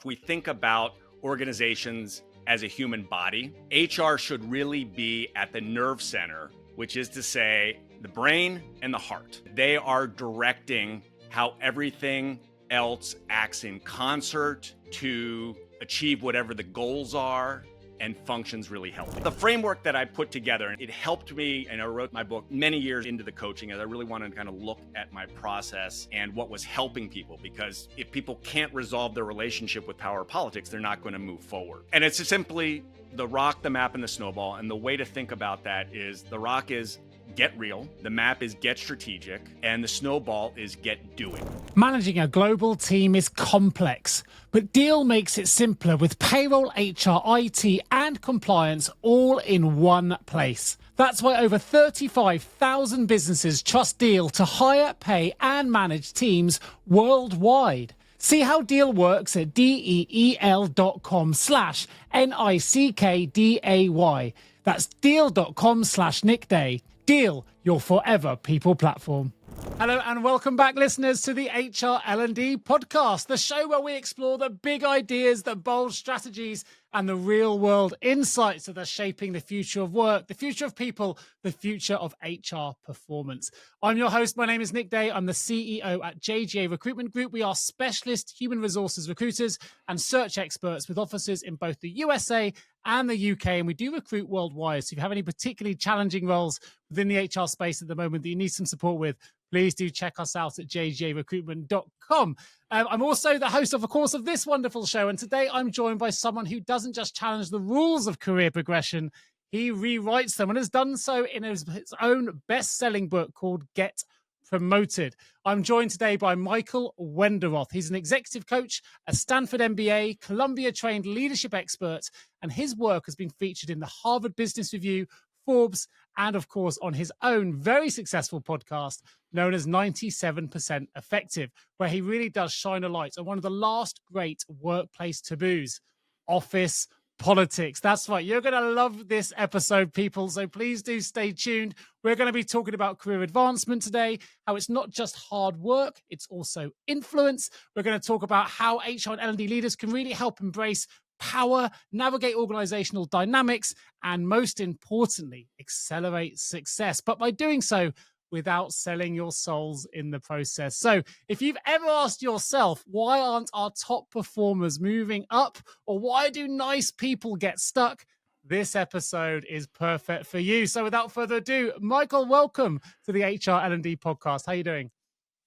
if we think about organizations as a human body, HR should really be at the nerve center, which is to say the brain and the heart. They are directing how everything else acts in concert to achieve whatever the goals are and functions really healthy. The framework that I put together, it helped me, and I wrote my book many years into the coaching as I really wanted to kind of look at my process and what was helping people, because if people can't resolve their relationship with power politics, they're not going to move forward. And it's simply the rock, the map, and the snowball. And the way to think about that is the rock is get real, the map is get strategic, and the snowball is get doing. Managing a global team is complex, but Deal makes it simpler with payroll, HR, IT, and compliance all in one place. That's why over 35,000 businesses trust Deal to hire, pay, and manage teams worldwide. See how Deal works at DEEL.com/NICKDAY. That's deal.com/Nick Day. Deal, your forever people platform. Hello and welcome back, listeners, to the HR L&D podcast, the show where we explore the big ideas, the bold strategies, and the real-world insights that are shaping the future of work, the future of people, the future of HR performance. I'm your host. My name is Nick Day. I'm the CEO at JGA Recruitment Group. We are specialist human resources recruiters and search experts with offices in both the USA and the UK, and we do recruit worldwide. So if you have any particularly challenging roles within the HR space at the moment that you need some support with, please do check us out at jgarecruitment.com. I'm also the host, of course, of this wonderful show, and today I'm joined by someone who doesn't just challenge the rules of career progression, he rewrites them and has done so in his own best-selling book called Get Promoted. I'm joined today by Michael Wenderoth. He's an executive coach, a Stanford MBA, Columbia-trained leadership expert, and his work has been featured in the Harvard Business Review, Forbes, and of course on his own very successful podcast known as 97% Effective, where he really does shine a light on one of the last great workplace taboos, office politics. That's right. You're going to love this episode, people. So please do stay tuned. We're going to be talking about career advancement today, how it's not just hard work, it's also influence. We're going to talk about how HR and L&D leaders can really help embrace power, navigate organizational dynamics, and most importantly, accelerate success. But by doing so, without selling your souls in the process. So if you've ever asked yourself, why aren't our top performers moving up? Or why do nice people get stuck? This episode is perfect for you. So without further ado, Michael, welcome to the HR L&D podcast. How are you doing?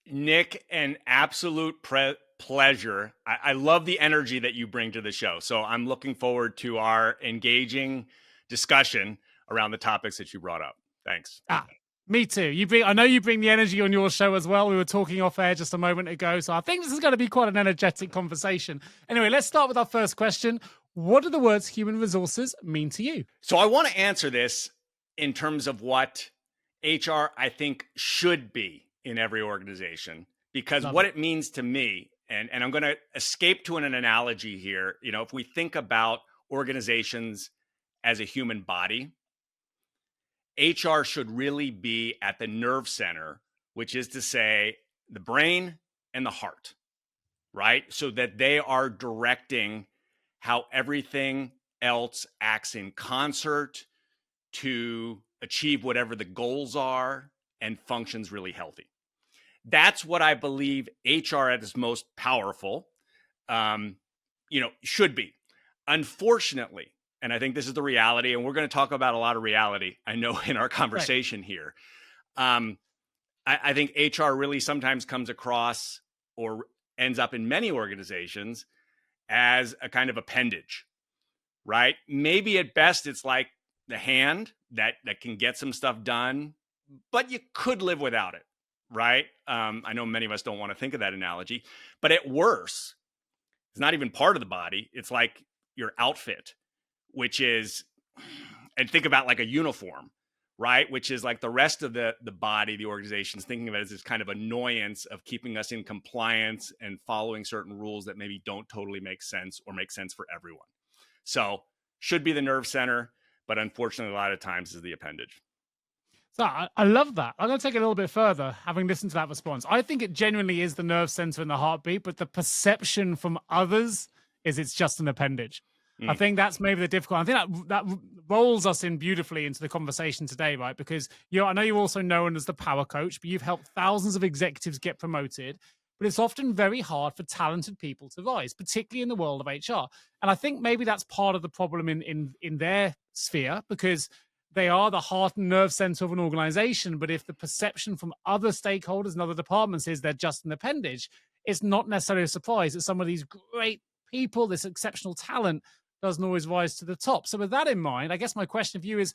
Nick, an absolute pleasure. I love the energy that you bring to the show. So I'm looking forward to our engaging discussion around the topics that you brought up. Thanks. Me too. I know you bring the energy on your show as well. We were talking off air just a moment ago. So I think this is going to be quite an energetic conversation. Anyway, let's start with our first question. What do the words human resources mean to you? So I want to answer this in terms of what HR, I think, should be in every organization, because what it means to me, and I'm going to escape to an analogy here. You know, if we think about organizations as a human body, HR should really be at the nerve center, which is to say the brain and the heart, right? So that they are directing how everything else acts in concert to achieve whatever the goals are and functions really healthy. That's what I believe HR at its most powerful, should be. Unfortunately, and I think this is the reality, and we're going to talk about a lot of reality, I know, in our conversation here. I think HR really sometimes comes across or ends up in many organizations as a kind of appendage, right? Maybe at best it's like the hand that can get some stuff done, but you could live without it, right? I know many of us don't want to think of that analogy, but at worst, it's not even part of the body. It's like your outfit, which is, and think about like a uniform, right? Which is like the rest of the body, the organization's thinking of it as this kind of annoyance of keeping us in compliance and following certain rules that maybe don't totally make sense or make sense for everyone. So should be the nerve center, but unfortunately, a lot of times is the appendage. So I love that. I'm going to take it a little bit further, having listened to that response. I think it genuinely is the nerve center and the heartbeat, but the perception from others is it's just an appendage. I Mm. think that's maybe the difficult. I think that rolls us in beautifully into the conversation today, right? Because I know you're also known as the power coach, but you've helped thousands of executives get promoted. But it's often very hard for talented people to rise, particularly in the world of HR. And I think maybe that's part of the problem in their sphere, because they are the heart and nerve center of an organization. But if the perception from other stakeholders and other departments is they're just an appendage, it's not necessarily a surprise that some of these great people, this exceptional talent, doesn't always rise to the top. So with that in mind, I guess my question for you is,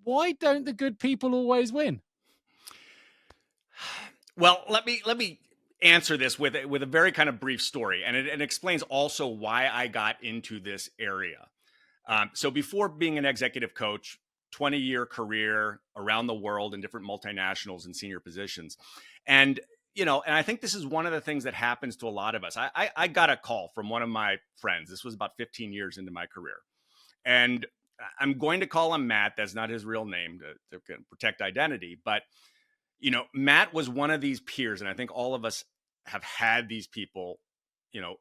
why don't the good people always win? Well, let me answer this with a very kind of brief story, and it explains also why I got into this area. So before being an executive coach, 20-year career around the world in different multinationals and senior positions, and and I think this is one of the things that happens to a lot of us. I got a call from one of my friends. This was about 15 years into my career, and I'm going to call him Matt. That's not his real name to protect identity, but Matt was one of these peers, and I think all of us have had these people,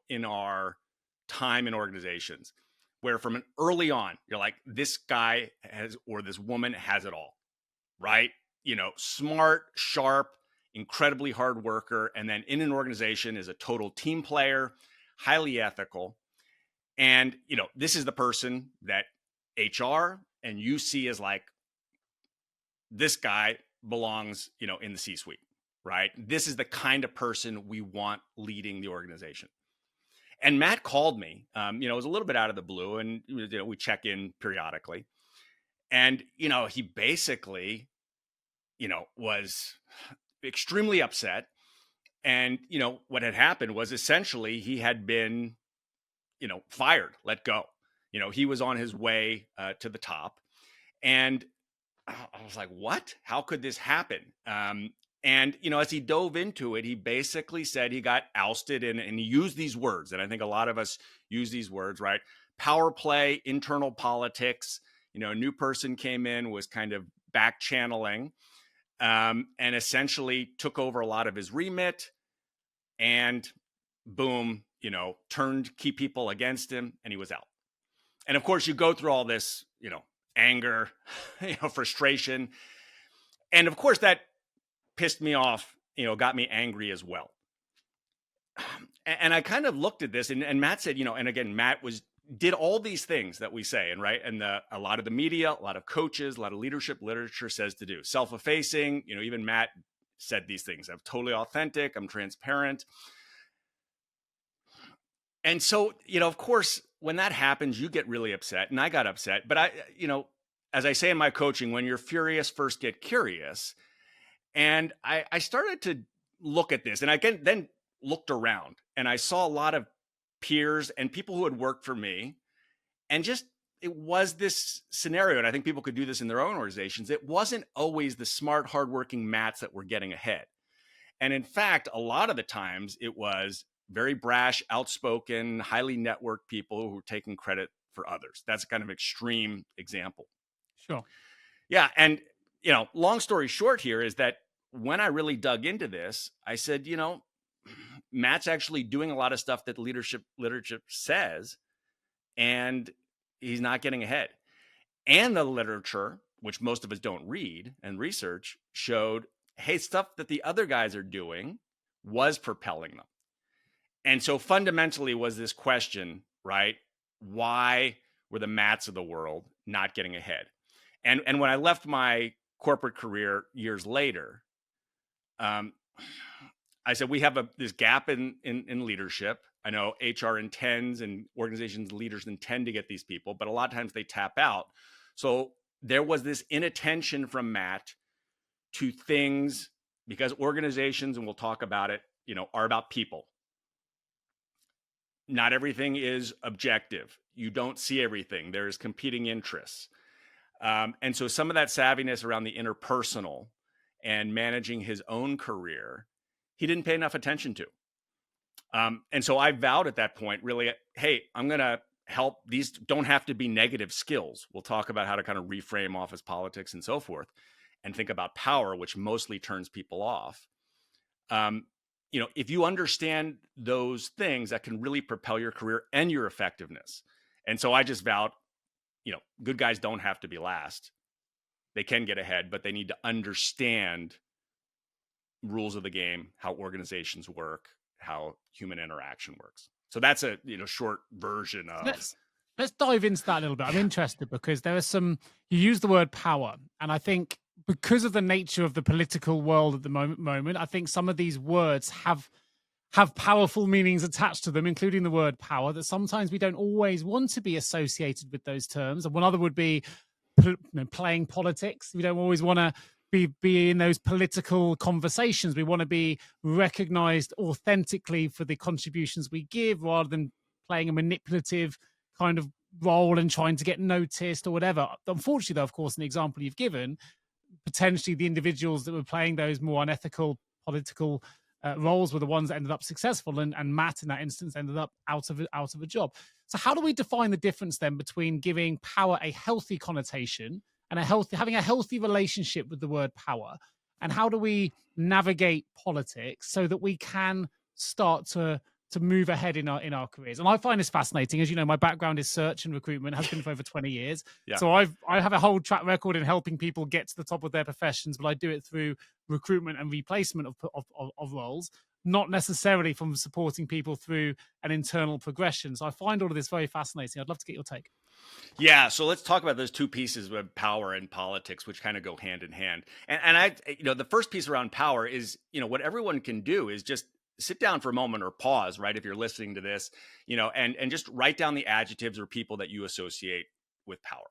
in our time in organizations, where from an early on, you're like, this guy has, or this woman has it all, right? Smart, sharp, incredibly hard worker, and then in an organization is a total team player, highly ethical. And, this is the person that HR and you see as like, this guy belongs, in the C-suite, right? This is the kind of person we want leading the organization. And Matt called me, it was a little bit out of the blue, and we check in periodically. And, he basically, was extremely upset. And, what had happened was essentially he had been, fired, let go. He was on his way to the top. And I was like, what? How could this happen? And, as he dove into it, he basically said he got ousted, and he used these words. And I think a lot of us use these words, right? Power play, internal politics. A new person came in, was kind of back channeling, and essentially took over a lot of his remit, and boom, turned key people against him, and he was out. And of course, you go through all this, anger, frustration. And of course, that pissed me off, got me angry as well. And I kind of looked at this, and Matt said, and again, Matt did all these things that we say, and right, and a lot of the media, a lot of coaches, a lot of leadership literature says to do. Self-effacing, even Matt said these things. I'm totally authentic. I'm transparent. And so, of course, when that happens, you get really upset, and I got upset. But as I say in my coaching, when you're furious, first get curious. And I started to look at this, and I then looked around, and I saw a lot of peers and people who had worked for me, and just it was this scenario. And I think people could do this in their own organizations. It wasn't always the smart, hardworking Matts that were getting ahead. And in fact, a lot of the times it was very brash, outspoken, highly networked people who were taking credit for others. That's a kind of extreme example. Sure. Yeah. And, long story short here is that when I really dug into this, I said, Matt's actually doing a lot of stuff that leadership literature says, and he's not getting ahead. And the literature, which most of us don't read and research, showed, hey, stuff that the other guys are doing was propelling them. And so fundamentally was this question, right? Why were the Matts of the world not getting ahead? And when I left my corporate career years later, I said, we have this gap in leadership. I know HR intends, and organizations leaders intend to get these people, but a lot of times they tap out. So there was this inattention from Matt to things, because organizations, and we'll talk about it, are about people. Not everything is objective. You don't see everything. There's competing interests. And so some of that savviness around the interpersonal and managing his own career, he didn't pay enough attention to. And so I vowed at that point, really, hey, I'm going to help. These don't have to be negative skills. We'll talk about how to kind of reframe office politics and so forth, and think about power, which mostly turns people off. if you understand those things, that can really propel your career and your effectiveness. And so I just vowed, good guys don't have to be last. They can get ahead, but they need to understand rules of the game, how organizations work, how human interaction works. So that's a short version of. Let's dive into that a little bit. I'm interested because there are some. You use the word power, and I think because of the nature of the political world at the moment, I think some of these words have powerful meanings attached to them, including the word power, that sometimes we don't always want to be associated with those terms. And one other would be playing politics. We don't always want to be in those political conversations. We want to be recognized authentically for the contributions we give rather than playing a manipulative kind of role and trying to get noticed or whatever. Unfortunately, though, of course, in the example you've given, potentially the individuals that were playing those more unethical political roles were the ones that ended up successful, and Matt in that instance ended up out of a job. So how do we define the difference then between giving power a healthy connotation and having a healthy relationship with the word power, and how do we navigate politics so that we can start to move ahead in our careers? And I find this fascinating. As you know, my background is search and recruitment, has been for over 20 years. Yeah. So I have a whole track record in helping people get to the top of their professions, but I do it through recruitment and replacement of roles, not necessarily from supporting people through an internal progression. So I find all of this very fascinating. I'd love to get your take. Yeah, so let's talk about those two pieces of power and politics, which kind of go hand in hand. And I, the first piece around power is, what everyone can do is just sit down for a moment or pause, right? If you're listening to this, and just write down the adjectives or people that you associate with power.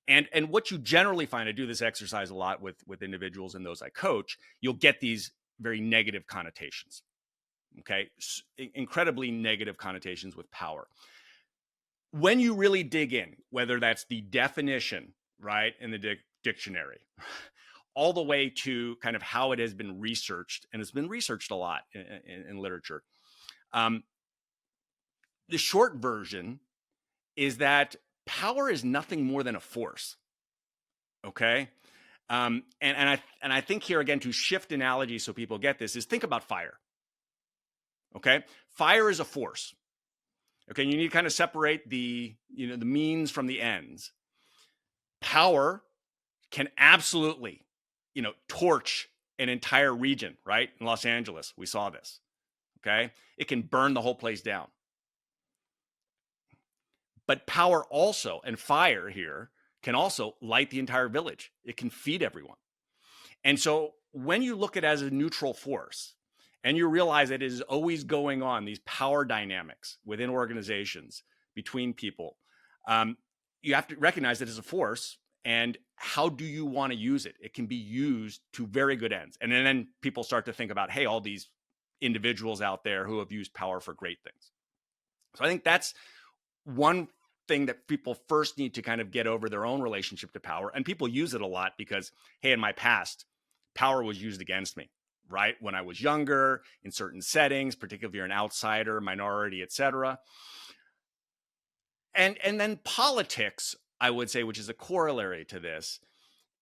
And what you generally find, I do this exercise a lot with individuals and those I coach, you'll get these very negative connotations. Okay, incredibly negative connotations with power. When you really dig in, whether that's the definition, right, in the dictionary, all the way to kind of how it has been researched, and it's been researched a lot in literature. The short version is that power is nothing more than a force. Okay, and I think here again, to shift analogy so people get this, is think about fire. Okay, fire is a force. Okay, you need to kind of separate the means from the ends. Power can absolutely, torch an entire region, right? In Los Angeles, we saw this. Okay, it can burn the whole place down. But power also, and fire here, can also light the entire village. It can feed everyone. And so when you look at it as a neutral force, and you realize that it is always going on, these power dynamics within organizations, between people, you have to recognize that as a force, and how do you want to use it? It can be used to very good ends. And then people start to think about, hey, all these individuals out there who have used power for great things. So I think that's one thing that people first need to kind of get over their own relationship to power. And people use it a lot because, hey, in my past, power was used against me. Right? When I was younger, in certain settings, particularly if you're an outsider, minority, etc. And then politics, I would say, which is a corollary to this,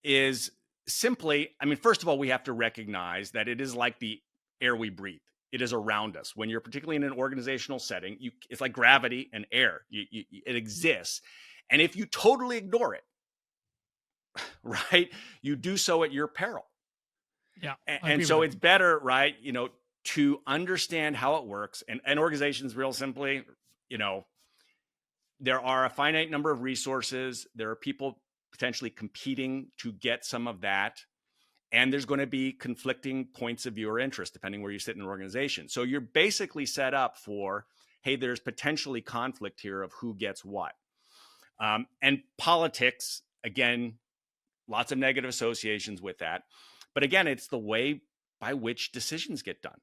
is simply, first of all, we have to recognize that it is like the air we breathe. It is around us. When you're particularly in an organizational setting, it's like gravity and air. It exists. And if you totally ignore it, right, you do so at your peril. Yeah. And so it's better, right, to understand how it works. And organizations, real simply, there are a finite number of resources. There are people potentially competing to get some of that. And there's going to be conflicting points of view or interest, depending where you sit in an organization. So you're basically set up for, hey, there's potentially conflict here of who gets what. And politics, again, lots of negative associations with that. But again, it's the way by which decisions get done,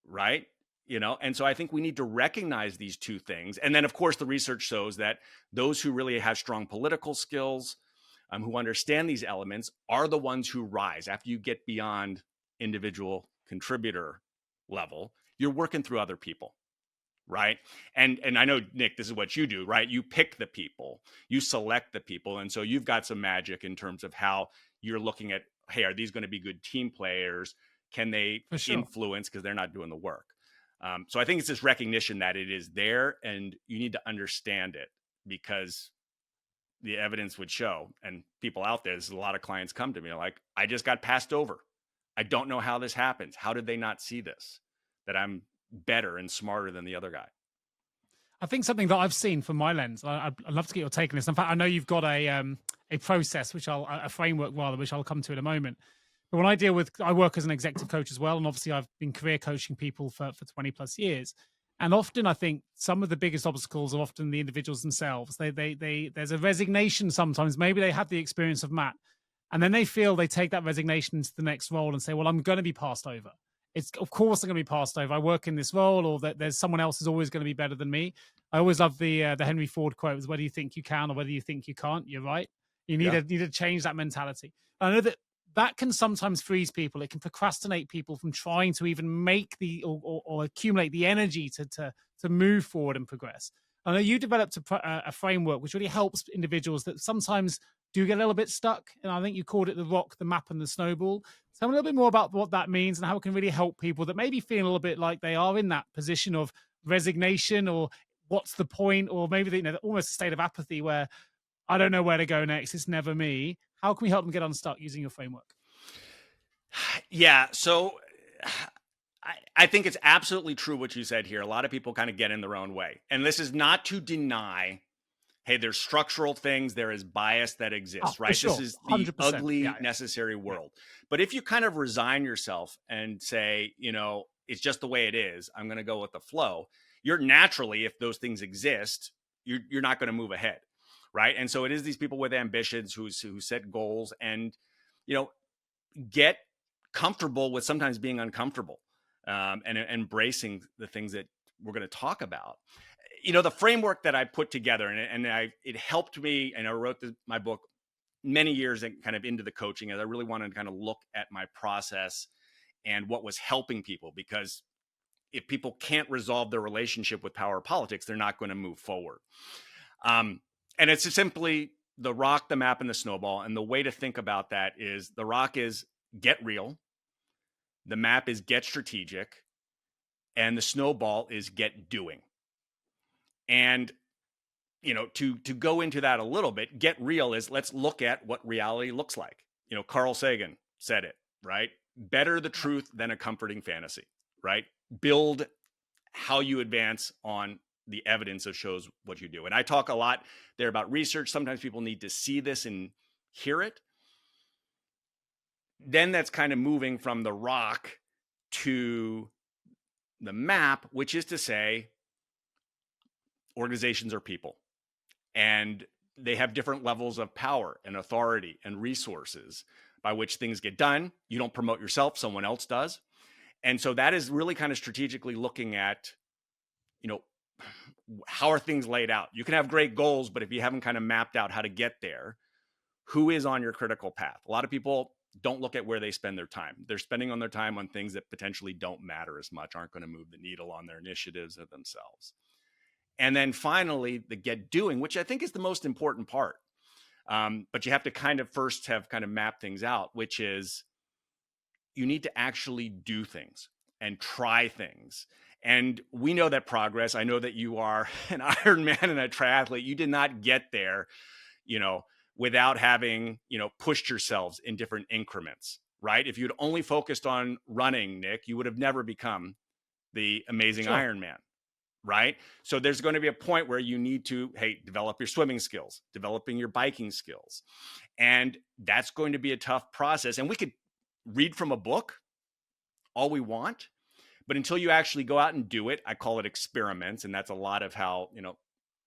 right? And so I think we need to recognize these two things. And then, of course, the research shows that those who really have strong political skills, who understand these elements, are the ones who rise. After you get beyond individual contributor level, you're working through other people, right? And I know, Nick, this is what you do, right? You pick the people, you select the people. And so you've got some magic in terms of how you're looking at, hey, are these going to be good team players? can they For sure. influence because they're not doing the work? So I think it's this recognition that it is there and you need to understand it, because the evidence would show, and people out there's a lot of clients come to me like, I just got passed over. I don't know how this happens. How did they not see this? That I'm better and smarter than the other guy. I think something that I've seen from my lens, I'd love to get your take on this. In fact, I know you've got a process, a framework rather, which I'll come to in a moment. But when I work as an executive coach as well, and obviously I've been career coaching people for 20 plus years. And often I think some of the biggest obstacles are often the individuals themselves. There's a resignation sometimes. Maybe they have the experience of Matt, and then they feel they take that resignation into the next role and say, well, I'm going to be passed over. It's of course I'm going to be passed over. I work in this role, or that there's someone else who's always going to be better than me. I always love the Henry Ford quote: "Is whether you think you can or whether you think you can't." You're right. You need to change that mentality. I know that can sometimes freeze people. It can procrastinate people from trying to even make or accumulate the energy to move forward and progress. I know you developed a framework which really helps individuals that sometimes do get a little bit stuck. And I think you called it the rock, the map, and the snowball. Tell me a little bit more about what that means and how it can really help people that maybe feel a little bit like they are in that position of resignation, or what's the point, or maybe they, almost a state of apathy where I don't know where to go next. It's never me. How can we help them get unstuck using your framework? Yeah. So I think it's absolutely true what you said here. A lot of people kind of get in their own way. And this is not to deny, hey, there's structural things, there is bias that exists, right? Sure. This is the 100%. ugly, necessary world. But if you kind of resign yourself and say, it's just the way it is, I'm going to go with the flow, you're naturally, if those things exist, you're not going to move ahead, right? And so it is these people with ambitions who set goals and, get comfortable with sometimes being uncomfortable, and embracing the things that we're going to talk about. The framework that I put together, and it helped me, and I wrote my book many years and kind of into the coaching, as I really wanted to kind of look at my process and what was helping people, because if people can't resolve their relationship with power politics, they're not going to move forward. And it's simply the rock, the map, and the snowball. And the way to think about that is the rock is get real, the map is get strategic, and the snowball is get doing. And to go into that a little bit, get real is let's look at what reality looks like. Carl Sagan said it, right? Better the truth than a comforting fantasy, right? Build how you advance on the evidence that shows what you do. And I talk a lot there about research. Sometimes people need to see this and hear it. Then that's kind of moving from the rock to the map, which is to say, organizations are people, and they have different levels of power and authority and resources by which things get done. You don't promote yourself, someone else does. And so that is really kind of strategically looking at, how are things laid out? You can have great goals, but if you haven't kind of mapped out how to get there, who is on your critical path? A lot of people don't look at where they spend their time. They're spending on their time on things that potentially don't matter as much, aren't going to move the needle on their initiatives or themselves. And then finally, the get doing, which I think is the most important part. But you have to kind of first have kind of mapped things out, which is you need to actually do things and try things. And we know that progress. I know that you are an Ironman and a triathlete. You did not get there, without having, pushed yourselves in different increments, right? If you'd only focused on running, Nick, you would have never become the amazing Ironman, right? So there's going to be a point where you need to, develop your swimming skills, developing your biking skills. And that's going to be a tough process. And we could read from a book all we want, but until you actually go out and do it, I call it experiments. And that's a lot of how,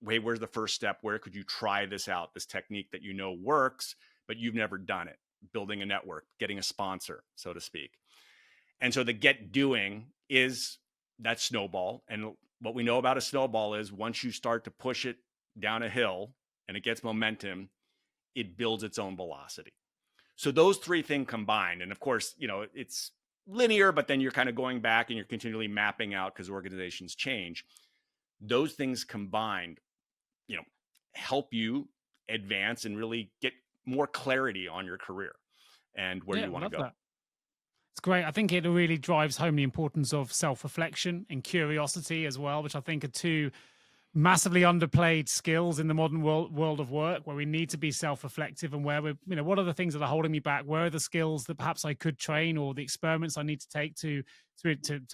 where's the first step? Where could you try this out? This technique that works, but you've never done it. Building a network, getting a sponsor, so to speak. And so the get doing is that snowball. And what we know about a snowball is once you start to push it down a hill and it gets momentum, it builds its own velocity. So those three things combined, and of course, it's linear, but then you're kind of going back and you're continually mapping out because organizations change. Those things combined, help you advance and really get more clarity on your career and where you want to go. That. It's great. I think it really drives home the importance of self-reflection and curiosity as well, which I think are two massively underplayed skills in the modern world of work, where we need to be self-reflective and where we're, what are the things that are holding me back? Where are the skills that perhaps I could train, or the experiments I need to take to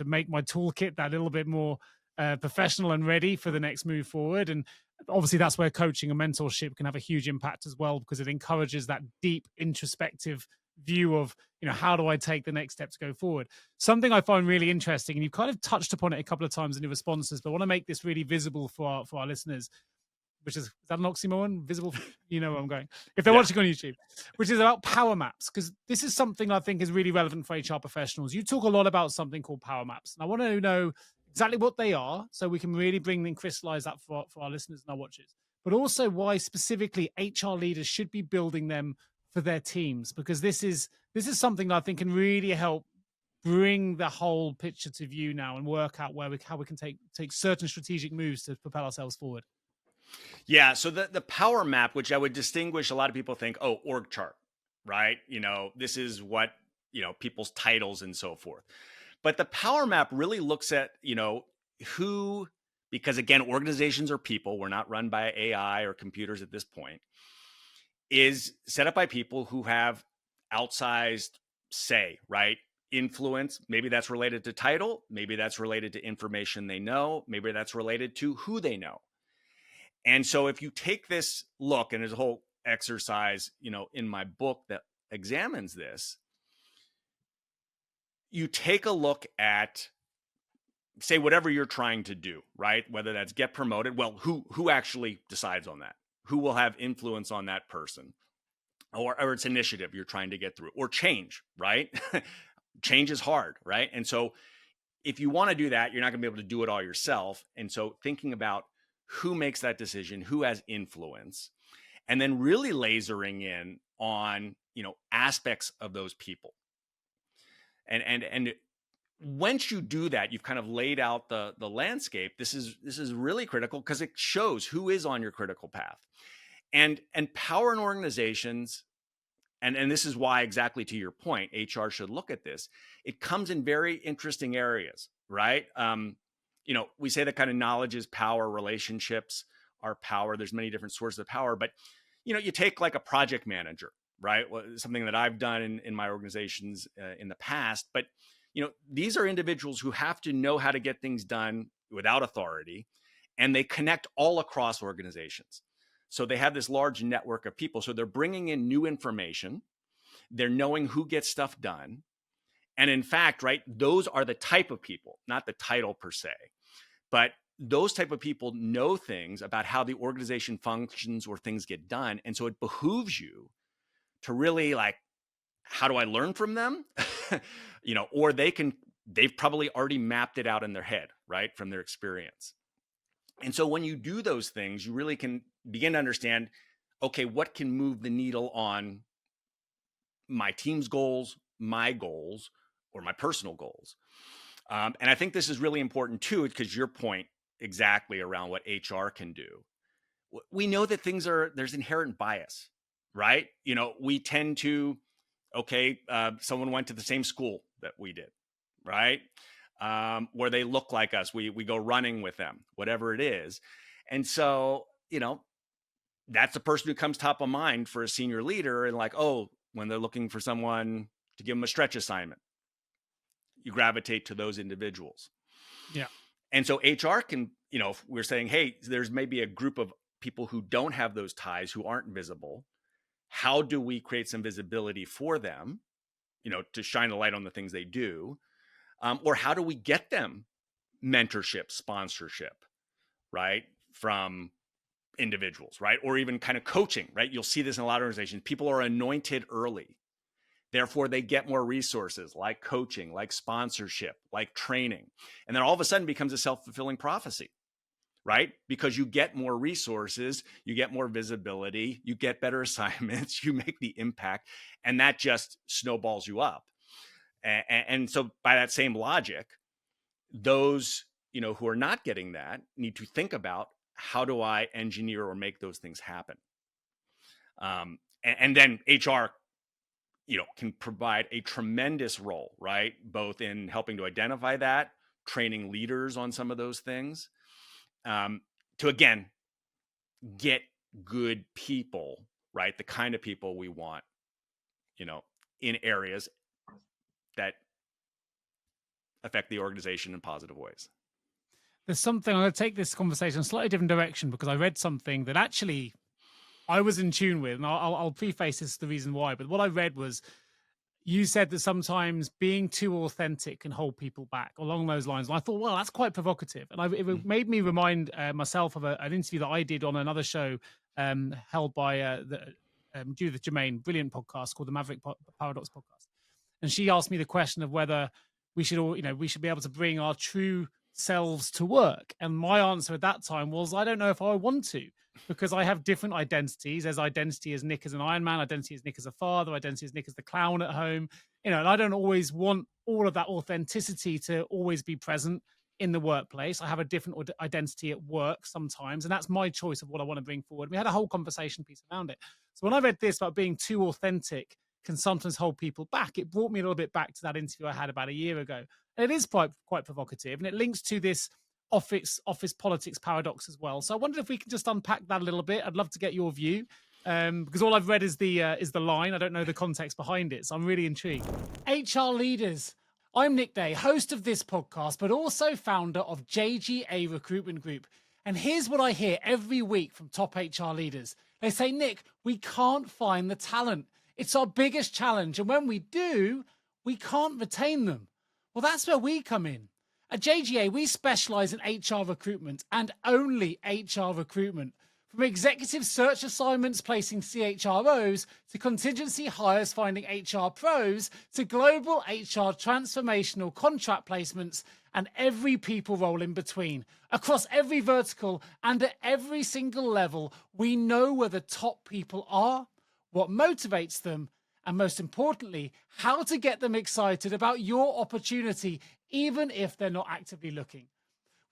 make my toolkit that little bit more professional and ready for the next move forward? And obviously that's where coaching and mentorship can have a huge impact as well, because it encourages that deep introspective view of, how do I take the next step to go forward? Something I find really interesting, and you've kind of touched upon it a couple of times in your responses, but I want to make this really visible for our listeners, which is that an oxymoron? Visible, where I'm going. If they're watching on YouTube, which is about power maps, because this is something I think is really relevant for HR professionals. You talk a lot about something called power maps, and I want to know exactly what they are so we can really bring and crystallize that for our listeners and our watchers, but also why specifically HR leaders should be building them for their teams, because this is something that I think can really help bring the whole picture to view now and work out how we can take certain strategic moves to propel ourselves forward. Yeah. So the power map, which I would distinguish, a lot of people think, oh, org chart, right? This is what, people's titles and so forth. But the power map really looks at, who, because again, organizations are people, we're not run by AI or computers at this point, is set up by people who have outsized say, right? Influence. Maybe that's related to title. Maybe that's related to information they know. Maybe that's related to who they know. And so if you take this look, and there's a whole exercise, in my book that examines this, you take a look at, say, whatever you're trying to do, right? Whether that's get promoted. Well, who actually decides on that? Who will have influence on that person? Or it's initiative you're trying to get through, or change, right? Change is hard, right? And so if you want to do that, you're not going to be able to do it all yourself. And so thinking about who makes that decision, who has influence, and then really lasering in on, aspects of those people. And once you do that, you've kind of laid out the landscape. This is really critical, because it shows who is on your critical path. And power in organizations, and this is why, exactly to your point, HR should look at this. It comes in very interesting areas, right? We say that kind of knowledge is power, relationships are power. There's many different sources of power, but you take like a project manager, right? Well, something that I've done in my organizations in the past, but these are individuals who have to know how to get things done without authority, and they connect all across organizations. So they have this large network of people. So they're bringing in new information. They're knowing who gets stuff done. And in fact, right, those are the type of people, not the title per se, but those type of people know things about how the organization functions or things get done. And so it behooves you to really, like, how do I learn from them? Or they've probably already mapped it out in their head, right, from their experience. And so when you do those things, you really can begin to understand, okay, what can move the needle on my team's goals, my goals, or my personal goals. And I think this is really important too, because your point exactly around what HR can do. We know that there's inherent bias, right? We tend to, someone went to the same school that we did, right? Where they look like us, we go running with them, whatever it is. And so, that's the person who comes top of mind for a senior leader. And like, oh, when they're looking for someone to give them a stretch assignment, you gravitate to those individuals. Yeah. And so HR can, if we're saying, hey, there's maybe a group of people who don't have those ties, who aren't visible. How do we create some visibility for them, to shine a light on the things they do? Or how do we get them mentorship, sponsorship, right, from individuals, right? Or even kind of coaching, right? You'll see this in a lot of organizations. People are anointed early. Therefore, they get more resources like coaching, like sponsorship, like training. And then all of a sudden becomes a self-fulfilling prophecy, right? Because you get more resources, you get more visibility, you get better assignments, you make the impact, and that just snowballs you up. And so by that same logic, those, who are not getting that need to think about, how do I engineer or make those things happen? And then HR can provide a tremendous role, right? Both in helping to identify that, training leaders on some of those things, to again, get good people, right? The kind of people we want, in areas that affect the organization in positive ways. There's something, I'm going to take this conversation a slightly different direction because I read something that actually I was in tune with, and I'll preface this the reason why. But what I read was you said that sometimes being too authentic can hold people back along those lines. And I thought, well, that's quite provocative. And it made me remind myself of an interview that I did on another show held by Judith Germain, brilliant podcast called the Maverick Paradox Podcast. And she asked me the question of whether we should all, we should be able to bring our true selves to work. And my answer at that time was, I don't know if I want to, because I have different identities. There's identity as Nick as an Ironman, identity as Nick as a father, identity as Nick as the clown at home. And I don't always want all of that authenticity to always be present in the workplace. I have a different identity at work sometimes, and that's my choice of what I want to bring forward. We had a whole conversation piece around it. So when I read this about being too authentic can sometimes hold people back, it brought me a little bit back to that interview I had about a year ago. And it is quite provocative, and it links to this office politics paradox as well. So I wondered if we could just unpack that a little bit. I'd love to get your view, because all I've read is the line. I don't know the context behind it, so I'm really intrigued. HR leaders. I'm Nick Day, host of this podcast, but also founder of JGA Recruitment Group. And here's what I hear every week from top HR leaders. They say, Nick, we can't find the talent. It's our biggest challenge. And when we do, we can't retain them. Well, that's where we come in. At JGA, we specialize in HR recruitment and only HR recruitment. From executive search assignments placing CHROs to contingency hires finding HR pros to global HR transformational contract placements and every people role in between. Across every vertical and at every single level, we know where the top people are, what motivates them, and most importantly, how to get them excited about your opportunity, even if they're not actively looking.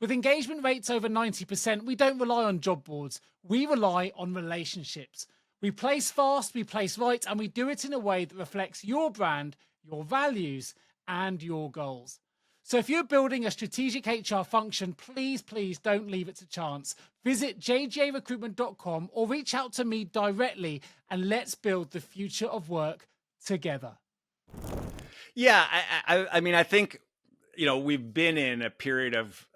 With engagement rates over 90%, we don't rely on job boards. We rely on relationships. We place fast, we place right, and we do it in a way that reflects your brand, your values, and your goals. So if you're building a strategic HR function, please don't leave it to chance. Visit jjrecruitment.com or reach out to me directly, and let's build the future of work together. Yeah, I mean, I think, we've been in a period of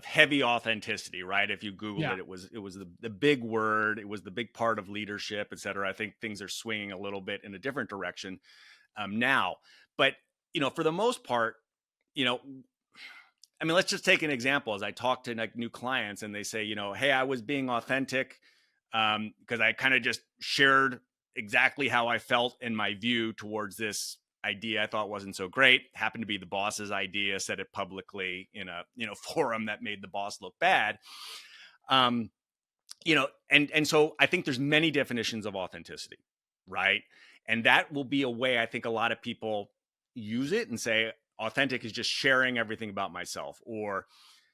heavy authenticity, right? If you Google it, it was the big word. It was the big part of leadership, et cetera. I think things are swinging a little bit in a different direction now. But, for the most part, I mean, let's just take an example. As I talk to new clients and they say, hey, I was being authentic because I kind of just shared exactly how I felt in my view towards this idea I thought wasn't so great. Happened to be the boss's idea, said it publicly in a forum that made the boss look bad. And so I think there's many definitions of authenticity, right? And that will be a way I think a lot of people use it and say authentic is just sharing everything about myself, or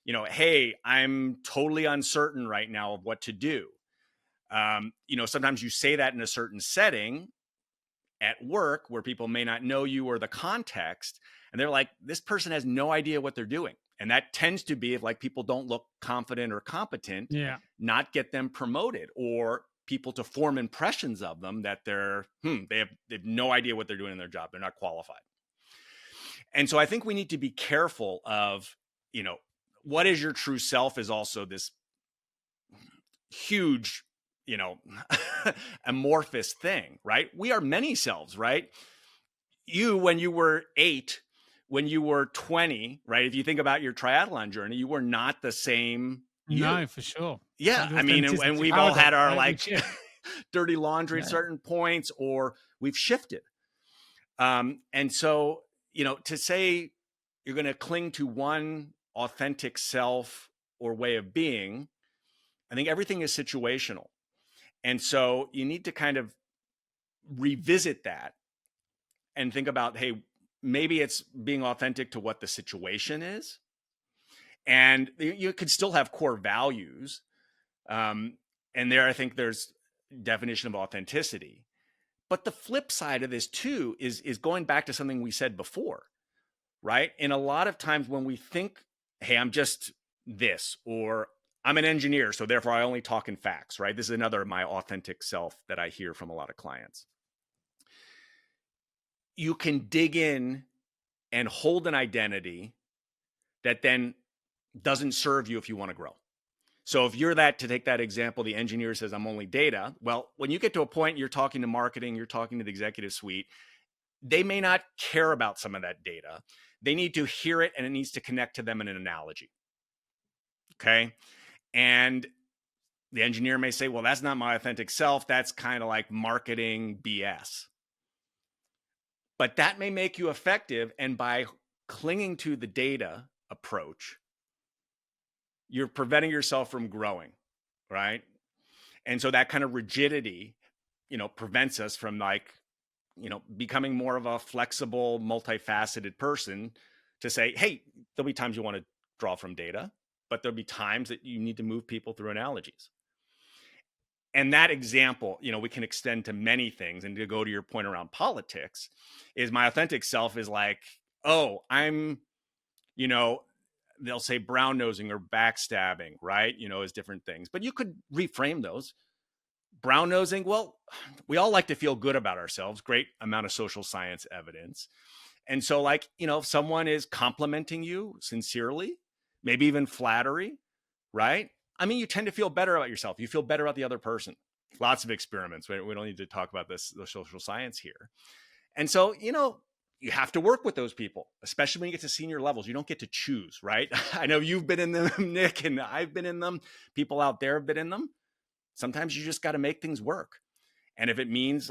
hey, I'm totally uncertain right now of what to do. Sometimes you say that in a certain setting at work where people may not know you or the context, and they're like, this person has no idea what they're doing. And that tends to be if people don't look confident or competent, not get them promoted, or people to form impressions of them that they have no idea what they're doing in their job. They're not qualified. And so I think we need to be careful of, what is your true self is also this huge, amorphous thing, right? We are many selves, right? You, when you were 8, when you were 20, right? If you think about your triathlon journey, you were not the same. No, for sure. Yeah. I mean, and we've all had our dirty laundry at certain points, or we've shifted. And so, to say you're going to cling to one authentic self or way of being, I think everything is situational. And so you need to kind of revisit that and think about, hey, maybe it's being authentic to what the situation is. And you could still have core values. And there, I think there's definition of authenticity. But the flip side of this too is going back to something we said before, right? And a lot of times when we think, hey, I'm just this, or I'm an engineer, so therefore I only talk in facts, right? This is another of my authentic self that I hear from a lot of clients. You can dig in and hold an identity that then doesn't serve you if you want to grow. So if you're that, to take that example, the engineer says, I'm only data. Well, when you get to a point, you're talking to marketing, you're talking to the executive suite, they may not care about some of that data. They need to hear it and it needs to connect to them in an analogy. Okay. And the engineer may say, well, that's not my authentic self. That's kind of like marketing BS. But that may make you effective. And by clinging to the data approach, you're preventing yourself from growing, right? And so that kind of rigidity, prevents us from becoming more of a flexible, multifaceted person to say, hey, there'll be times you want to draw from data, but there'll be times that you need to move people through analogies. And that example, we can extend to many things. And to go to your point around politics, is my authentic self is like, oh, I'm, they'll say brown nosing or backstabbing, right? As different things, but you could reframe those. Brown nosing, well, we all like to feel good about ourselves. Great amount of social science evidence. And so if someone is complimenting you sincerely, maybe even flattery, right? I mean, you tend to feel better about yourself. You feel better about the other person. Lots of experiments. We don't need to talk about the social science here. And so, you have to work with those people, especially when you get to senior levels. You don't get to choose, right? I know you've been in them, Nick, and I've been in them. People out there have been in them. Sometimes you just got to make things work. And if it means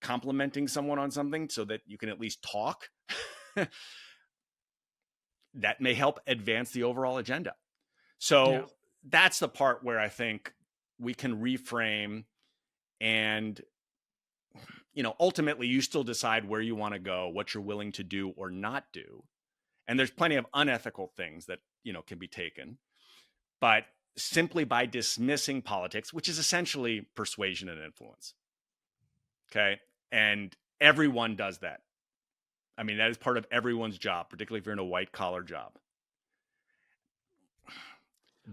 complimenting someone on something so that you can at least talk, that may help advance the overall agenda. So that's the part where I think we can reframe and, ultimately you still decide where you want to go, what you're willing to do or not do. And there's plenty of unethical things that, can be taken. But simply by dismissing politics, which is essentially persuasion and influence. Okay. And everyone does that. I mean, that is part of everyone's job, particularly if you're in a white collar job.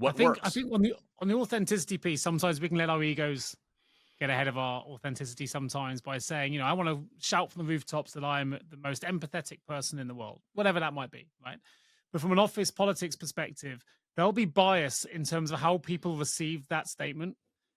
I think on the authenticity piece, sometimes we can let our egos get ahead of our authenticity sometimes by saying, I want to shout from the rooftops that I am the most empathetic person in the world, whatever that might be, right? But from an office politics perspective, there'll be bias in terms of how people receive that statement.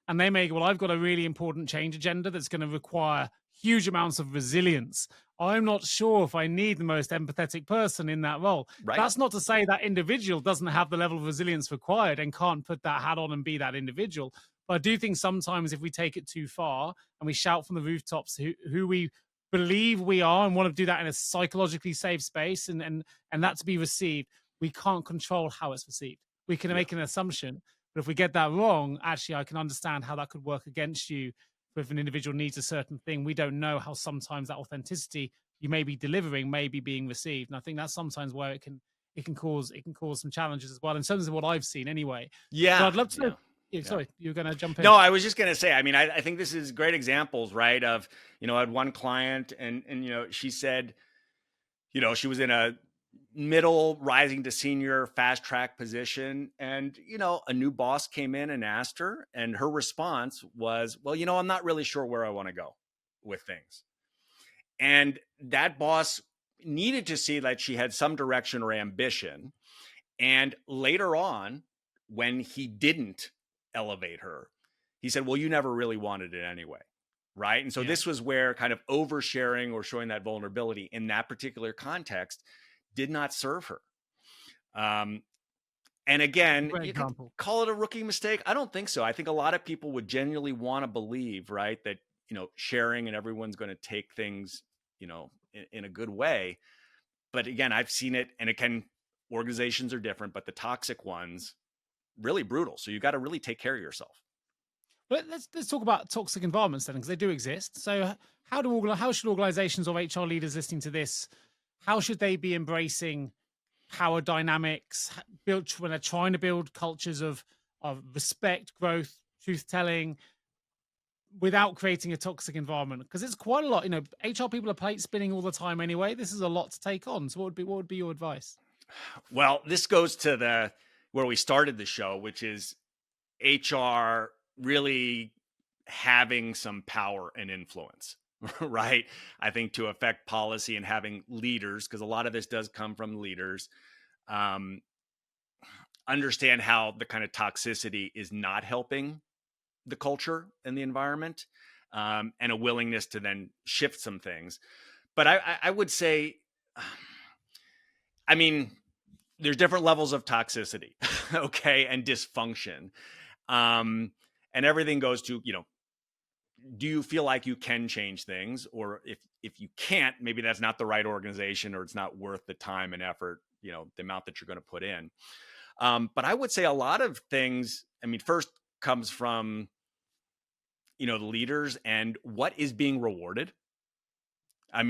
And they may go, well, I've got a really important change agenda that's going to require huge amounts of resilience. I'm not sure if I need the most empathetic person in that role. Right. That's not to say that individual doesn't have the level of resilience required and can't put that hat on and be that individual. But I do think sometimes if we take it too far and we shout from the rooftops who we believe we are and want to do that in a psychologically safe space and that to be received, we can't control how it's received. We can make an assumption, but if we get that wrong, actually, I can understand how that could work against you. If an individual needs a certain thing, we don't know how sometimes that authenticity you may be delivering may be being received, and I think that's sometimes where it can cause some challenges as well in terms of what I've seen anyway. Yeah, but I'd love to know. Sorry, you were going to jump in. No, I was just going to say, I mean, I think this is great examples, right? Of, I had one client and she said, she was in a middle rising to senior fast track position. And, a new boss came in and asked her, and her response was, well, I'm not really sure where I want to go with things. And that boss needed to see that she had some direction or ambition. And later on, when he didn't elevate her, he said, well, you never really wanted it anyway. Right. And so this was where kind of oversharing or showing that vulnerability in that particular context did not serve her. And again, you could call it a rookie mistake. I don't think so. I think a lot of people would genuinely want to believe, right, that, sharing and everyone's going to take things, in a good way. But again, I've seen it, and organizations are different, but the toxic ones, really brutal. So you got to really take care of yourself. But let's talk about toxic environments then, because they do exist. So how should organizations or HR leaders listening to this, how should they be embracing power dynamics built when they're trying to build cultures of respect, growth, truth telling? without creating a toxic environment? Because it's quite a lot. HR people are plate spinning all the time anyway. This is a lot to take on. So what would be your advice? Well, this goes to where we started the show, which is HR really having some power and influence, right? I think to affect policy and having leaders, because a lot of this does come from leaders, understand how the kind of toxicity is not helping the culture and the environment, and a willingness to then shift some things. But I would say, I mean, there's different levels of toxicity, okay, and dysfunction. And everything goes to, do you feel like you can change things? Or if you can't, maybe that's not the right organization, or it's not worth the time and effort, the amount that you're going to put in. But I would say a lot of things, first comes from, the leaders and what is being rewarded.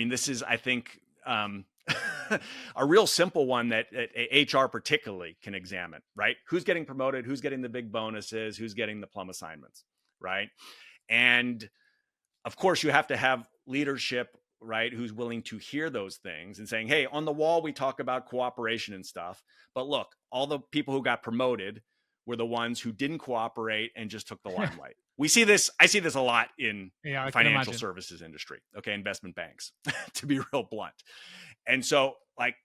This is, I think, a real simple one that HR particularly can examine, right? Who's getting promoted? Who's getting the big bonuses? Who's getting the plum assignments, right? And of course, you have to have leadership, right, who's willing to hear those things and saying, hey, on the wall, we talk about cooperation and stuff. But look, all the people who got promoted were the ones who didn't cooperate and just took the limelight. I see this a lot in the financial services industry, okay, investment banks, to be real blunt. And so,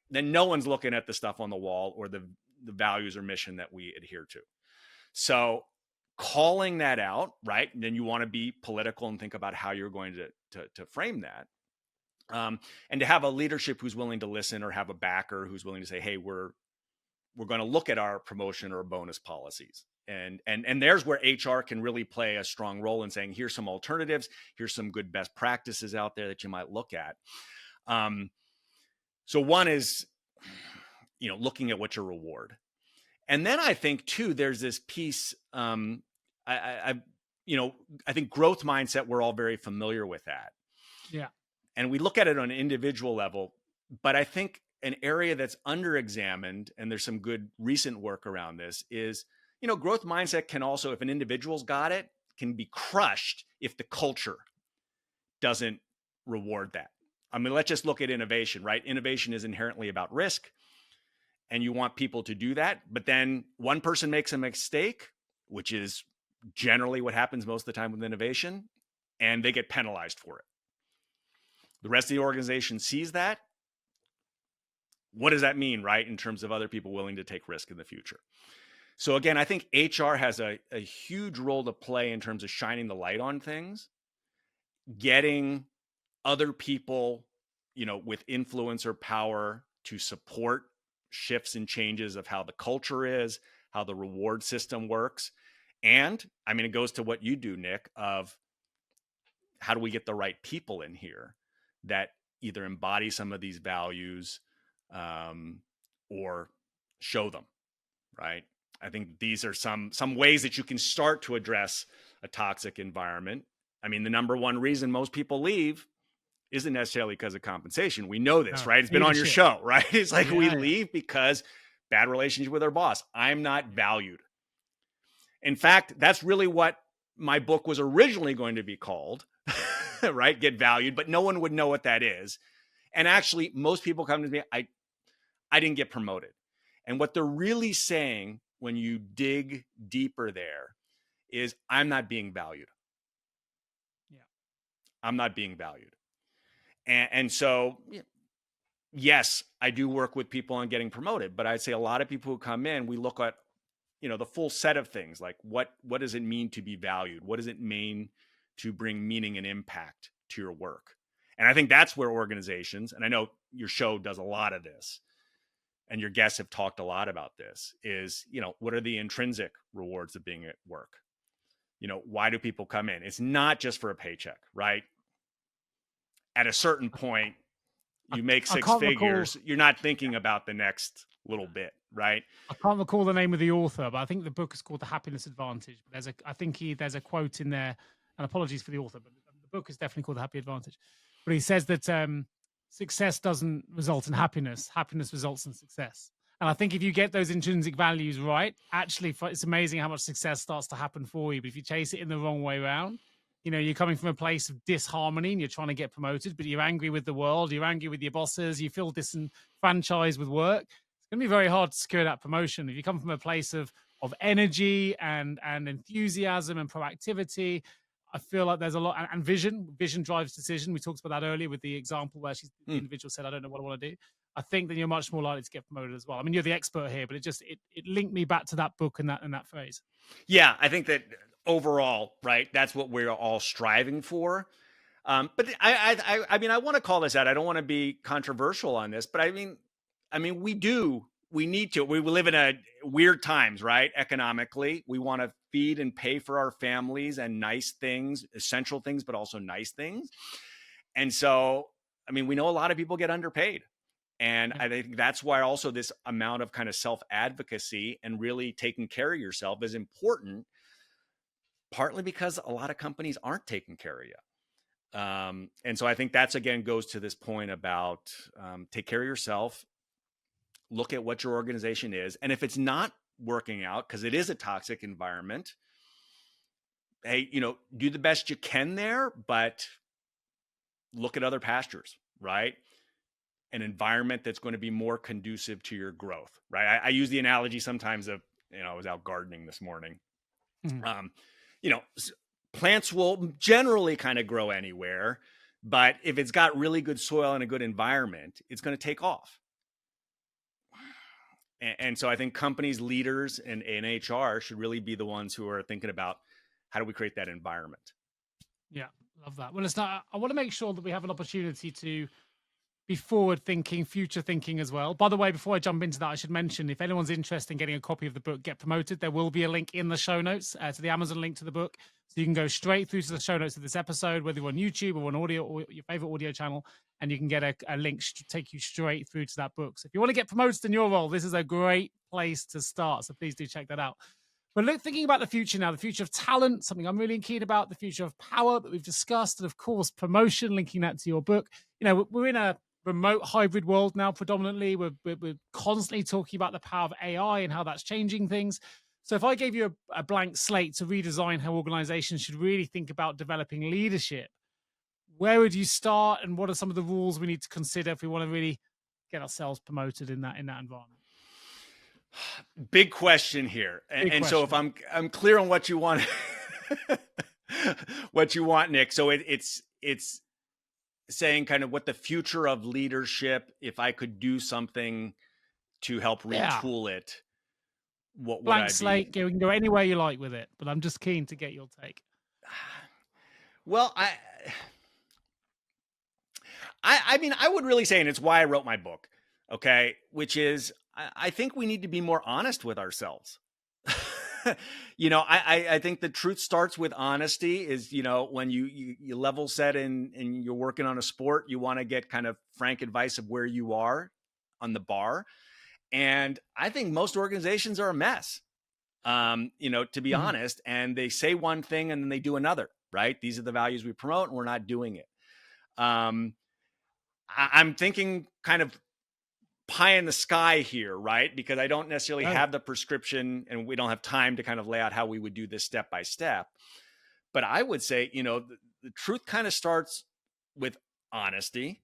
then no one's looking at the stuff on the wall or the values or mission that we adhere to. So calling that out, right? And then you want to be political and think about how you're going to frame that. And to have a leadership who's willing to listen, or have a backer who's willing to say, hey, we're going to look at our promotion or bonus policies. And there's where HR can really play a strong role in saying, here's some alternatives, here's some good best practices out there that you might look at. So one is, looking at what your reward. And then I think too, there's this piece, I think growth mindset, we're all very familiar with that. Yeah. And we look at it on an individual level, but I think an area that's under-examined, and there's some good recent work around this, is, growth mindset can also, if an individual's got it, can be crushed if the culture doesn't reward that. Let's just look at innovation, right? Innovation is inherently about risk, and you want people to do that. But then one person makes a mistake, which is generally what happens most of the time with innovation, and they get penalized for it. The rest of the organization sees that. What does that mean, right, in terms of other people willing to take risk in the future? So again, I think HR has a huge role to play in terms of shining the light on things, getting other people, with influence or power to support shifts and changes of how the culture is, how the reward system works. And it goes to what you do, Nick, of how do we get the right people in here that either embody some of these values, or show them, right? I think these are some ways that you can start to address a toxic environment. The number one reason most people leave isn't necessarily because of compensation. We know this, right? It's been on your show, right? It's like we leave because bad relationship with our boss. I'm not valued. In fact, that's really what my book was originally going to be called, right? Get valued, but no one would know what that is. And actually, most people come to me, I didn't get promoted. And what they're really saying when you dig deeper there is, I'm not being valued. Yeah. I'm not being valued. And so, yes, I do work with people on getting promoted, but I'd say a lot of people who come in, we look at, the full set of things, like what does it mean to be valued? What does it mean to bring meaning and impact to your work? And I think that's where organizations, and I know your show does a lot of this, and your guests have talked a lot about this, is, what are the intrinsic rewards of being at work? Why do people come in? It's not just for a paycheck, right? At a certain point, you make six figures, you're not thinking about the next little bit, right? I can't recall the name of the author, but I think the book is called The Happiness Advantage. There's a quote in there, and apologies for the author, but the book is definitely called The Happy Advantage. But he says that success doesn't result in happiness. Happiness results in success. And I think if you get those intrinsic values right, actually, it's amazing how much success starts to happen for you. But if you chase it in the wrong way around, you're coming from a place of disharmony and you're trying to get promoted, but you're angry with the world, you're angry with your bosses, you feel disenfranchised with work. It's going to be very hard to secure that promotion. If you come from a place of energy and enthusiasm and proactivity, I feel like there's a lot, and vision drives decision. We talked about that earlier with the example where the individual said, I don't know what I want to do. I think that you're much more likely to get promoted as well. I mean, you're the expert here, but it linked me back to that book and that phrase. Yeah, I think that overall, right, that's what we're all striving for. But I mean, I want to call this out. I don't want to be controversial on this, but I mean, we need to. We live in a weird times, right? Economically, we want to feed and pay for our families and nice things, essential things, but also nice things. And so, I mean, we know a lot of people get underpaid. And I think that's why also this amount of kind of self-advocacy and really taking care of yourself is important, partly because a lot of companies aren't taking care of you. And so I think that's, again, goes to this point about take care of yourself, look at what your organization is. And if it's not working out, because it is a toxic environment, hey, do the best you can there, but look at other pastures, right? An environment that's going to be more conducive to your growth, right? I use the analogy sometimes of, I was out gardening this morning. Plants will generally kind of grow anywhere, but if it's got really good soil and a good environment, it's going to take off. And so I think companies, leaders, and HR should really be the ones who are thinking about how do we create that environment. Yeah, love that. Well, I want to make sure that we have an opportunity to be forward thinking, future thinking as well. By the way, before I jump into that, I should mention, if anyone's interested in getting a copy of the book, Get Promoted, there will be a link in the show notes to the Amazon link to the book. So you can go straight through to the show notes of this episode, whether you're on YouTube or on audio or your favorite audio channel, and you can get a link to take you straight through to that book. So if you want to get promoted in your role, this is a great place to start. So please do check that out. But thinking about the future now, the future of talent, something I'm really keen about, the future of power that we've discussed, and of course, promotion, linking that to your book. We're in a remote hybrid world now predominantly. We're constantly talking about the power of AI and how that's changing things. So if I gave you a blank slate to redesign how organizations should really think about developing leadership, where would you start, and what are some of the rules we need to consider if we want to really get ourselves promoted in that environment? Big question here. So if I'm clear on what you want, Nick. So it's saying kind of what the future of leadership, if I could do something to help retool it, what blank would I slate, you can go anywhere you like with it, but I'm just keen to get your take. Well, I mean, I would really say, and it's why I wrote my book, okay, which is I think we need to be more honest with ourselves. I think the truth starts with honesty. Is, when you level set and you're working on a sport, you want to get kind of frank advice of where you are on the bar. And I think most organizations are a mess, to be honest, and they say one thing and then they do another, right? These are the values we promote and we're not doing it. I'm thinking kind of pie in the sky here, right? Because I don't necessarily have the prescription and we don't have time to kind of lay out how we would do this step by step. But I would say, the truth kind of starts with honesty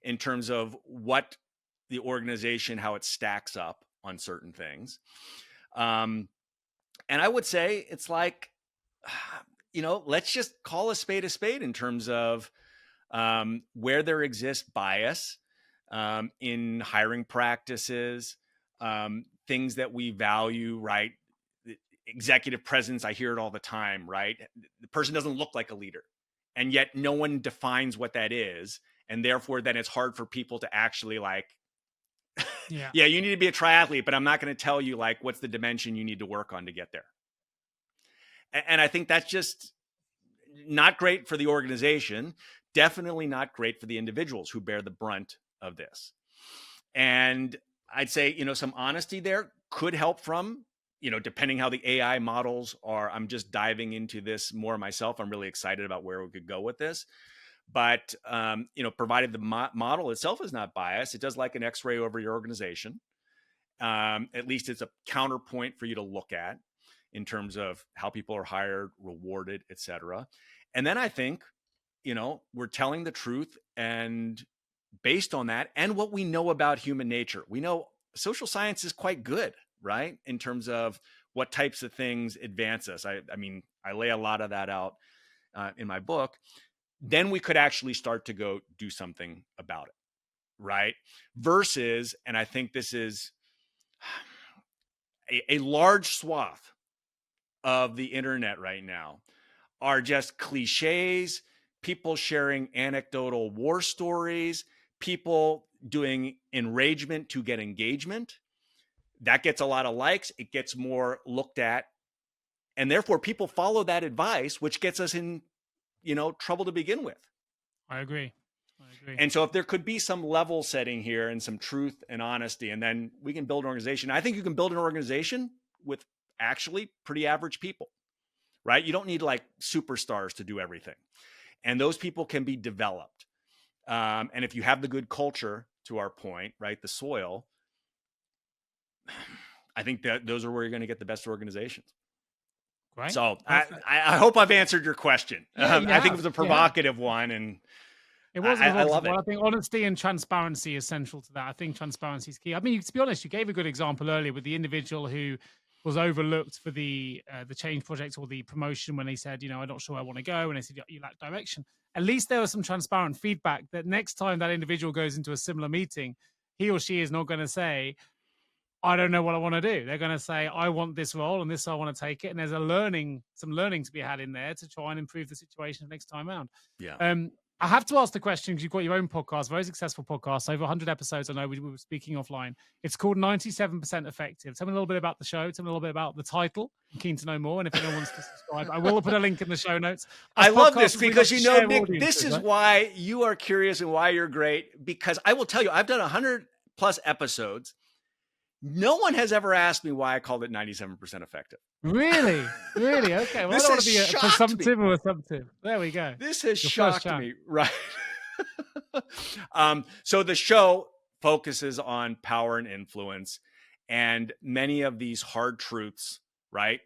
in terms of what the organization, how it stacks up on certain things. And I would say it's like, let's just call a spade in terms of where there exists bias in hiring practices, things that we value, right? Executive presence, I hear it all the time, right? The person doesn't look like a leader, and yet no one defines what that is. And therefore, then it's hard for people to actually yeah, you need to be a triathlete, but I'm not going to tell you what's the dimension you need to work on to get there. And I think that's just not great for the organization, definitely not great for the individuals who bear the brunt of this. And I'd say, some honesty there could help from, depending how the AI models are. I'm just diving into this more myself. I'm really excited about where we could go with this. But, provided the model itself is not biased, it does like an X-ray over your organization. At least it's a counterpoint for you to look at. in terms of how people are hired, rewarded, etc. And then I think, we're telling the truth, and based on that and what we know about human nature, we know social science is quite good, right? In terms of what types of things advance us. I mean, I lay a lot of that out in my book. Then we could actually start to go do something about it, right? Versus, and I think this is a large swath of the internet right now, are just cliches, people sharing anecdotal war stories, people doing enragement to get engagement. That gets a lot of likes. It gets more looked at. And therefore, people follow that advice, which gets us in, trouble to begin with. I agree. And so if there could be some level setting here and some truth and honesty, and then we can build an organization. I think you can build an organization with actually pretty average people, right? You don't need like superstars to do everything. And those people can be developed. And if you have the good culture, to our point, right, the soil, I think that those are where you're going to get the best organizations. Right. So I hope I've answered your question. I think it was a provocative one, and it was. I love it. I think honesty and transparency is central to that. I think transparency is key. I mean, to be honest, you gave a good example earlier with the individual who was overlooked for the change project or the promotion when they said, I'm not sure I want to go, and they said you lack direction. At least there was some transparent feedback that next time that individual goes into a similar meeting, he or she is not going to say, I don't know what I want to do. They're going to say, I want this role and this, I want to take it. And there's some learning to be had in there to try and improve the situation next time around. Yeah. I have to ask the question, because you've got your own podcast, very successful podcast, over 100 episodes. I know we were speaking offline. It's called 97% Effective. Tell me a little bit about the show. Tell me a little bit about the title. I'm keen to know more. And if anyone wants to subscribe, I will put a link in the show notes. I love this because, Nick, this is why you are curious and why you're great. Because I will tell you, I've done 100 plus episodes. No one has ever asked me why I called it 97% effective. Really? Okay. Well, I don't want to be a presumptive or assumptive. There we go. This has shocked me. Right. So the show focuses on power and influence, and many of these hard truths, right?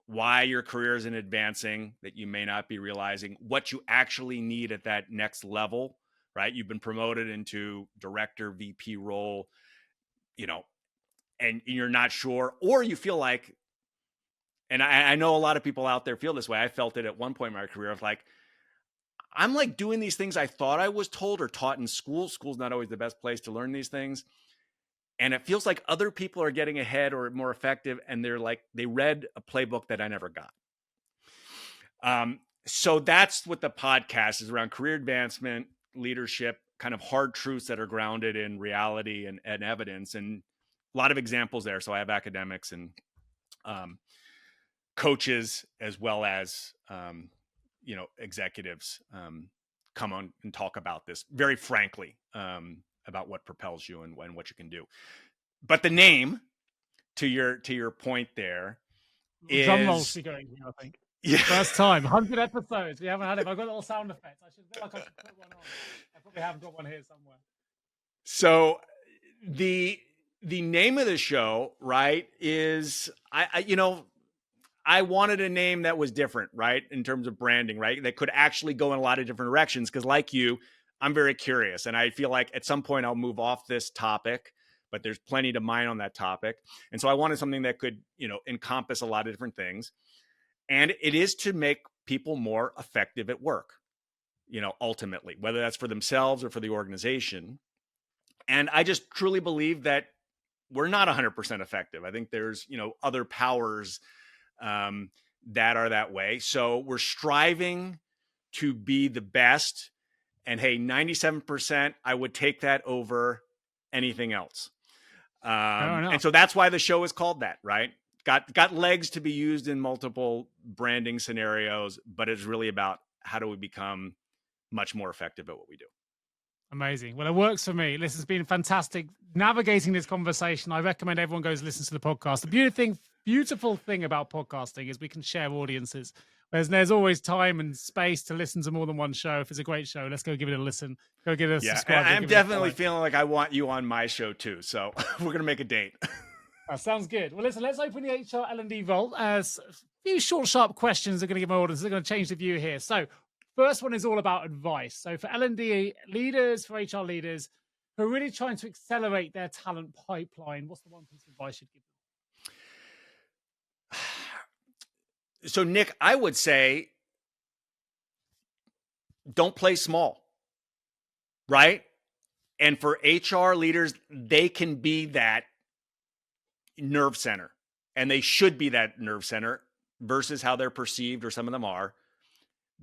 Why your career isn't advancing, that you may not be realizing, what you actually need at that next level, right? You've been promoted into director, VP role, and you're not sure, or you feel like, and I know a lot of people out there feel this way. I felt it at one point in my career of like, I'm like doing these things I thought I was told or taught in school. School's not always the best place to learn these things. And it feels like other people are getting ahead or more effective. And they're like, they read a playbook that I never got. So that's what the podcast is around: career advancement, leadership, kind of hard truths that are grounded in reality and evidence. And a lot of examples there. So I have academics and coaches, as well as, executives come on and talk about this very frankly, about what propels you and what you can do. But the name, to your point there, is... Drum rolls to going here, I think. Yeah. First time, 100 episodes. We haven't had it. I've got little sound effects. I feel like I should put one on. I probably haven't got one here somewhere. So the name of the show, right, is I wanted a name that was different, right, in terms of branding, right, that could actually go in a lot of different directions. Because like you, I'm very curious, and I feel like at some point I'll move off this topic, but there's plenty to mine on that topic. And so I wanted something that could, encompass a lot of different things. And it is to make people more effective at work, ultimately, whether that's for themselves or for the organization. And I just truly believe that we're not 100% effective. I think there's, other powers that are that way. So we're striving to be the best. And hey, 97%, I would take that over anything else. And so that's why the show is called that, right? Got legs to be used in multiple branding scenarios, but it's really about how do we become much more effective at what we do. Amazing. Well, it works for me. This has been fantastic navigating this conversation. I recommend everyone goes listen to the podcast. The beautiful thing about podcasting is we can share audiences. There's always time and space to listen to more than one show. If it's a great show, let's go give it a listen. Go give it a subscribe. I'm definitely feeling like I want you on my show too. So we're going to make a date. That sounds good. Well, listen, let's open the HR L&D vault. A few short, sharp questions are going to give my audience. They're going to change the view here. So first one is all about advice. So for L&D leaders, for HR leaders who are really trying to accelerate their talent pipeline, what's the one piece of advice you'd give them? So, Nick, I would say don't play small, right? And for HR leaders, they can be that nerve center, and they should be that nerve center versus how they're perceived, or some of them are.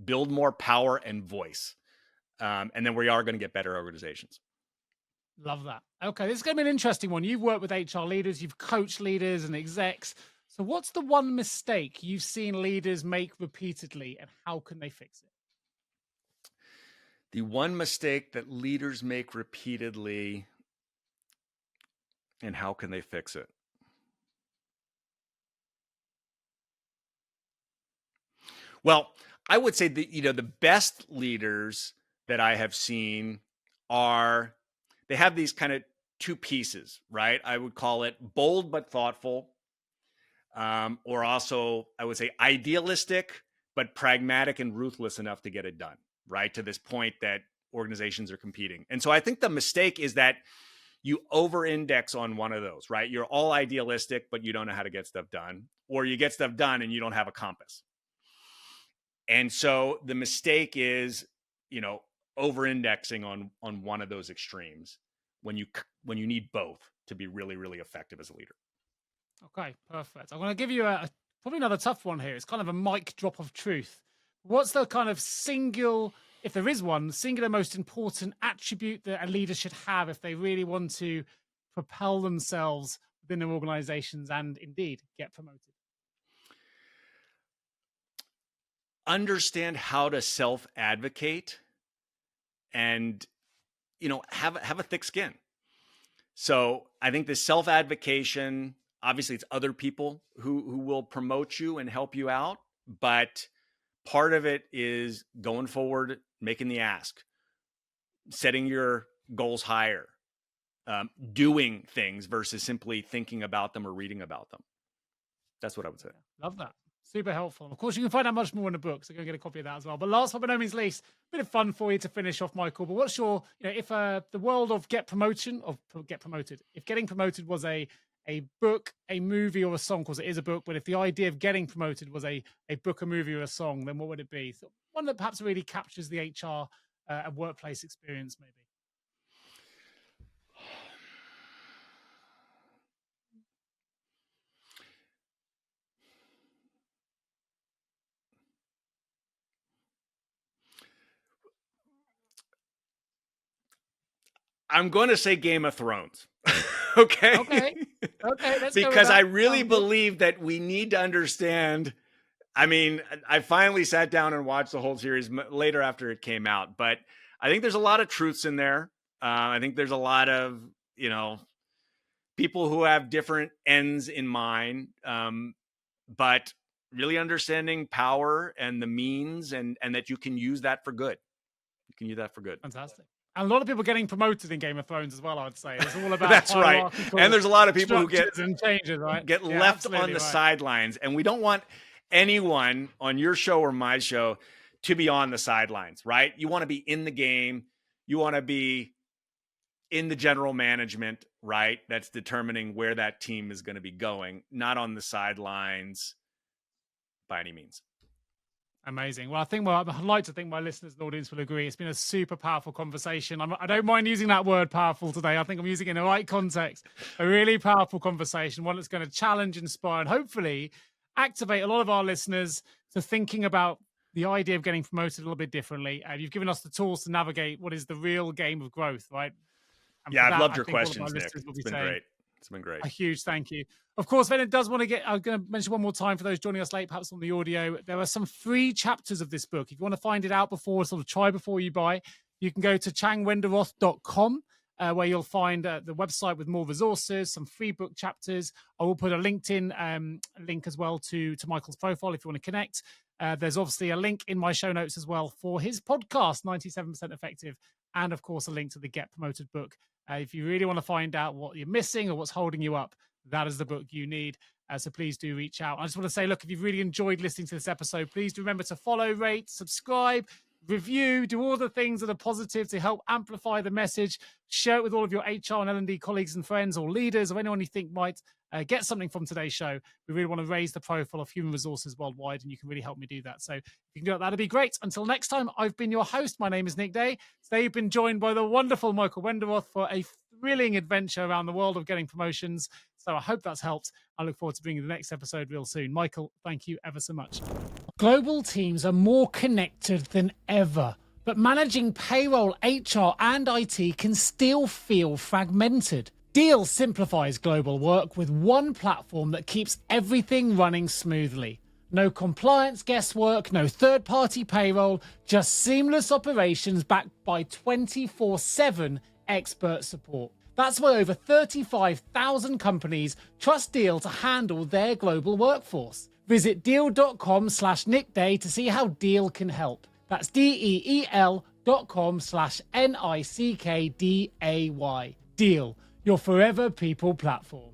Build more power and voice. And then we are going to get better organizations. Love that. Okay, this is going to be an interesting one. You've worked with HR leaders, you've coached leaders and execs. So what's the one mistake you've seen leaders make repeatedly, and how can they fix it? The one mistake that leaders make repeatedly, and how can they fix it? Well, I would say that, the best leaders that I have seen they have these kind of two pieces, right? I would call it bold but thoughtful, or also I would say idealistic but pragmatic and ruthless enough to get it done, right? To this point that organizations are competing. And so I think the mistake is that you over-index on one of those, right? You're all idealistic, but you don't know how to get stuff done, or you get stuff done and you don't have a compass. And so the mistake is, over-indexing on one of those extremes when you need both to be really, really effective as a leader. Okay, perfect. I'm going to give you probably another tough one here. It's kind of a mic drop of truth. What's the kind of if there is one, singular most important attribute that a leader should have if they really want to propel themselves within their organizations and indeed get promoted? Understand how to self-advocate and, have a thick skin. So I think the self-advocation, obviously it's other people who will promote you and help you out, but part of it is going forward, making the ask, setting your goals higher, doing things versus simply thinking about them or reading about them. That's what I would say. Love that. Super helpful. Of course, you can find out much more in the book, so go get a copy of that as well. But last but by no means least, a bit of fun for you to finish off, Michael. But what's your, if the world of get promoted, if getting promoted was a book, a movie, or a song, because it is a book, but if the idea of getting promoted was a book, a movie, or a song, then what would it be? So one that perhaps really captures the HR and workplace experience, maybe. I'm going to say Game of Thrones. Okay. Because I really believe that we need to understand. I mean, I finally sat down and watched the whole series later after it came out, but I think there's a lot of truths in there. I think there's a lot of, people who have different ends in mind, but really understanding power and the means and that you can use that for good. You can use that for good. Fantastic. And a lot of people getting promoted in Game of Thrones as well, I would say. It's all about that's right. And there's a lot of people who get changes, right? left on the sidelines. And we don't want anyone on your show or my show to be on the sidelines, right? You want to be in the game. You want to be in the general management, right? That's determining where that team is going to be going, not on the sidelines by any means. Amazing. Well, I'd like to think my listeners and audience will agree. It's been a super powerful conversation. I don't mind using that word powerful today. I think I'm using it in the right context. A really powerful conversation, one that's going to challenge, inspire, and hopefully activate a lot of our listeners to thinking about the idea of getting promoted a little bit differently. You've given us the tools to navigate what is the real game of growth, right? And I've loved your questions, Nick. It's been great. It's been great. A huge thank you. Of course, if anyone does want to I'm going to mention one more time for those joining us late, perhaps on the audio, there are some free chapters of this book. If you want to find it out before, sort of try before you buy, you can go to changwenderoth.com, where you'll find the website with more resources, some free book chapters. I will put a LinkedIn link as well to Michael's profile if you want to connect. There's obviously a link in my show notes as well for his podcast, 97% Effective, and of course a link to the Get Promoted book. If you really want to find out what you're missing or what's holding you up, that is the book you need. So please do reach out. I just want to say, look, if you've really enjoyed listening to this episode, please do remember to follow, rate, subscribe, review, do all the things that are positive to help amplify the message. Share it with all of your HR and L&D colleagues and friends or leaders or anyone you think might get something from today's show. We really want to raise the profile of human resources worldwide, and you can really help me do that. So if you can do that, that'd be great. Until next time, I've been your host. My name is Nick Day. Today, you've been joined by the wonderful Michael Wenderoth for a thrilling adventure around the world of getting promotions. So I hope that's helped. I look forward to bringing the next episode real soon. Michael, thank you ever so much. Global teams are more connected than ever, but managing payroll, HR, and IT can still feel fragmented. Deal simplifies global work with one platform that keeps everything running smoothly. No compliance guesswork, no third-party payroll, just seamless operations backed by 24/7 expert support. That's why over 35,000 companies trust Deal to handle their global workforce. Visit deal.com/nickday to see how Deal can help. That's DEEL.com/NICKDAY. Deal, your forever people platform.